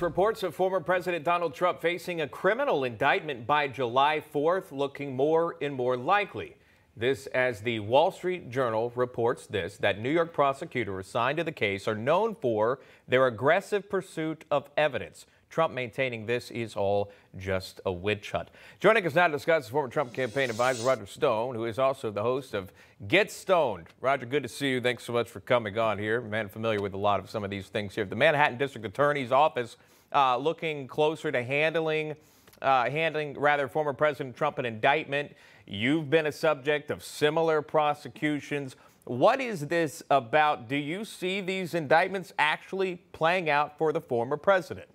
Reports of former President Donald Trump facing a criminal indictment by July 4th looking more and more likely. This as the Wall Street Journal reports that New York prosecutors assigned to the case are known for their aggressive pursuit of evidence. Trump maintaining this is all just a witch hunt. Joining us now to discuss is former Trump campaign advisor Roger Stone, who is also the host of Get Stoned. Roger, good to see you. Thanks so much for coming on here. Man, familiar with a lot of some of these things here. The Manhattan District Attorney's Office looking closer to handling former President Trump an indictment. You've been a subject of similar prosecutions. What is this about? Do you see these indictments actually playing out for the former president?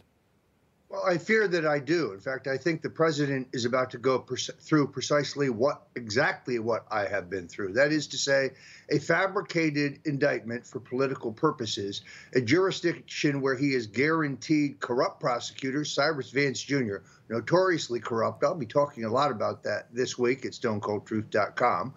Well, I fear that I do. In fact, I think the president is about to go through precisely exactly what I have been through. That is to say, a fabricated indictment for political purposes, a jurisdiction where he is guaranteed corrupt prosecutors, Cyrus Vance Jr., notoriously corrupt. I'll be talking a lot about that this week at StoneColdTruth.com.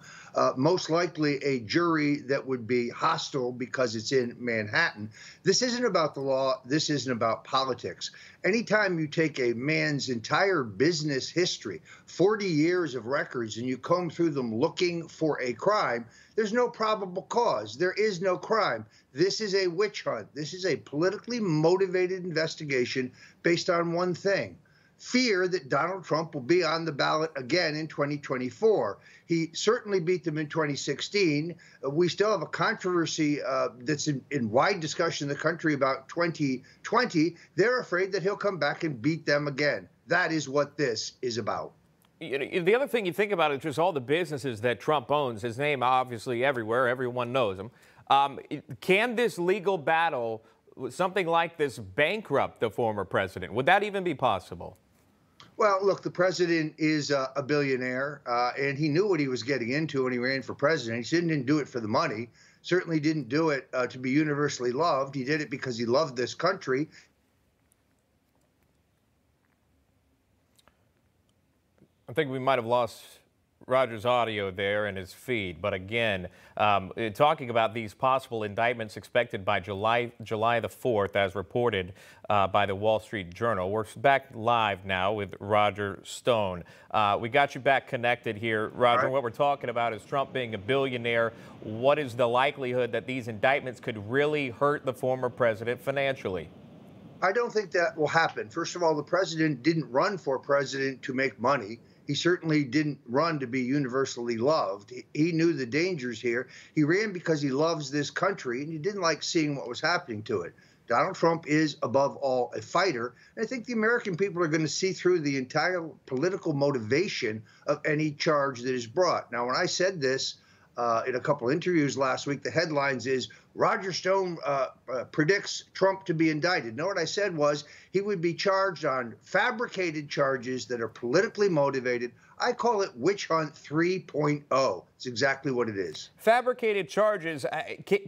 Most likely a jury that would be hostile because it's in Manhattan. This isn't about the law. This isn't about politics. Anytime you take a man's entire business history, 40 years of records, and you comb through them looking for a crime, there's no probable cause. There is no crime. This is a witch hunt. This is a politically motivated investigation based on one thing: fear that Donald Trump will be on the ballot again in 2024. He certainly beat them in 2016. We still have a controversy that's in wide discussion in the country about 2020. They're afraid that he'll come back and beat them again. That is what this is about. You know, the other thing you think about is just all the businesses that Trump owns. His name obviously everywhere. Everyone knows him. Can this legal battle, something like this, bankrupt the former president? Would that even be possible? Well, look, the president is a billionaire, and he knew what he was getting into when he ran for president. He didn't do it for the money, certainly didn't do it to be universally loved. He did it because he loved this country. I think we might have lost Roger's audio there and his feed. But again, talking about these possible indictments expected by July the 4th, as reported by the Wall Street Journal. We're back live now with Roger Stone. We got you back connected here, Roger. Right. What we're talking about is Trump being a billionaire. What is the likelihood that these indictments could really hurt the former president financially? I don't think that will happen. First of all, the president didn't run for president to make money. He certainly didn't run to be universally loved. He knew the dangers here. He ran because he loves this country, and he didn't like seeing what was happening to it. Donald Trump is, above all, a fighter. And I think the American people are going to see through the entire political motivation of any charge that is brought. Now, when I said this in a couple interviews last week, the headlines is Roger Stone predicts Trump to be indicted. No, what I said was he would be charged on fabricated charges that are politically motivated. I call it Witch Hunt 3.0. It's exactly what it is. Fabricated charges.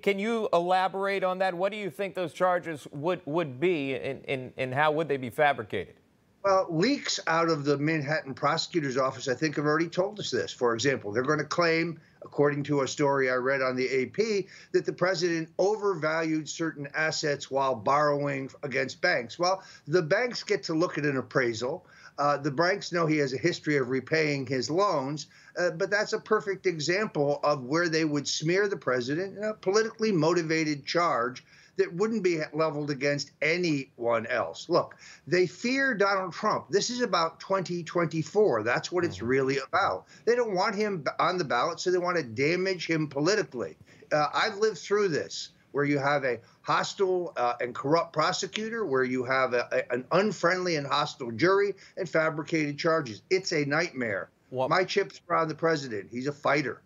Can you elaborate on that? What do you think those charges would be, and how would they be fabricated? Well, leaks out of the Manhattan prosecutor's office, I think, have already told us this. For example, they're going to claim, according to a story I read on the AP, that the president overvalued certain assets while borrowing against banks. Well, the banks get to look at an appraisal. The banks know he has a history of repaying his loans, but that's a perfect example of where they would smear the president in a politically motivated charge that wouldn't be leveled against anyone else. Look, they fear Donald Trump. This is about 2024. That's what it's really about. They don't want him on the ballot, so they want to damage him politically. I've lived through this, where you have a hostile and corrupt prosecutor, where you have an unfriendly and hostile jury, and fabricated charges. It's a nightmare. Well, my chips are on the president. He's a fighter.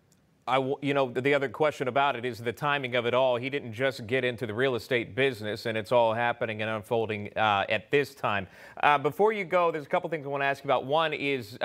You know, the other question about it is the timing of it all. He didn't just get into the real estate business, and it's all happening and unfolding at this time. Before you go, there's a couple things I want to ask you about. One is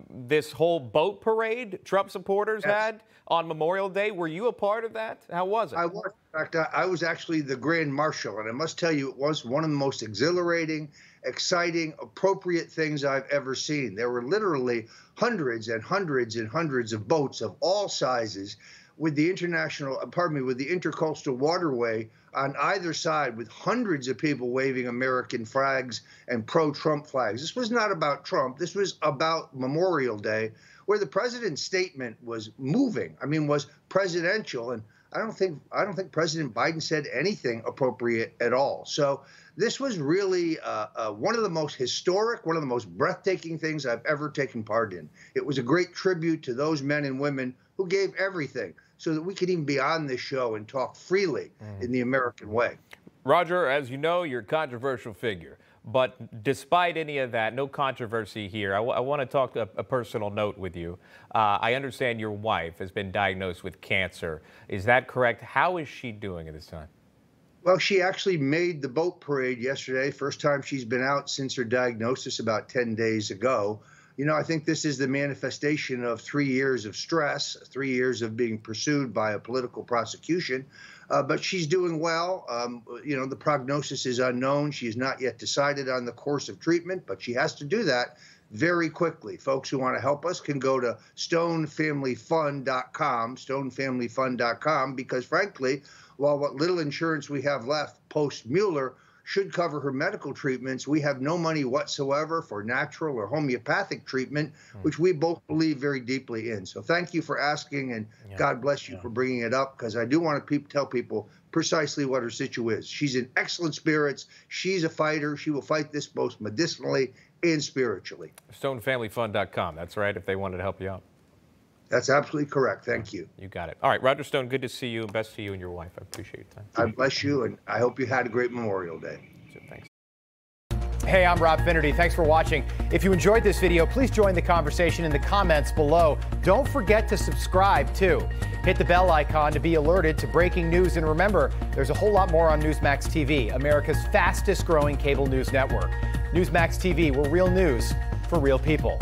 this whole boat parade Trump supporters had on Memorial Day. Were you a part of that? How was it? I was. In fact, I was actually the Grand Marshal, and I must tell you, it was one of the most exhilarating, exciting, appropriate things I've ever seen. There were literally hundreds and hundreds and hundreds of boats of all sizes with the intercoastal waterway on either side, with hundreds of people waving American flags and pro-Trump flags. This was not about Trump. This was about Memorial Day, where the president's statement was moving. I mean, was presidential, and I don't think President Biden said anything appropriate at all. So this was really one of the most historic, one of the most breathtaking things I've ever taken part in. It was a great tribute to those men and women who gave everything so that we could even be on this show and talk freely in the American way. Roger, as you know, you're a controversial figure. But despite any of that, no controversy here. I want to talk a personal note with you. I understand your wife has been diagnosed with cancer. Is that correct? How is she doing at this time? Well, she actually made the boat parade yesterday. First time she's been out since her diagnosis about 10 days ago. You know, I think this is the manifestation of 3 years of stress, 3 years of being pursued by a political prosecution. But she's doing well. You know, the prognosis is unknown. She has not yet decided on the course of treatment, but she has to do that very quickly. Folks who want to help us can go to stonefamilyfund.com, stonefamilyfund.com, because frankly, while what little insurance we have left post-Mueller should cover her medical treatments, we have no money whatsoever for natural or homeopathic treatment, which we both believe very deeply in. So thank you for asking, and God bless you for bringing it up, because I do want to tell people precisely what her situation is. She's in excellent spirits. She's a fighter. She will fight this both medicinally and spiritually. StoneFamilyFund.com. That's right, if they wanted to help you out. That's absolutely correct. Thank you. You got it. All right, Roger Stone, good to see you, and best to you and your wife. I appreciate your time. God bless you, and I hope you had a great Memorial Day. So, thanks. Hey, I'm Rob Finnerty. Thanks for watching. If you enjoyed this video, please join the conversation in the comments below. Don't forget to subscribe, too. Hit the bell icon to be alerted to breaking news. And remember, there's a whole lot more on Newsmax TV, America's fastest growing cable news network. Newsmax TV, we're real news for real people.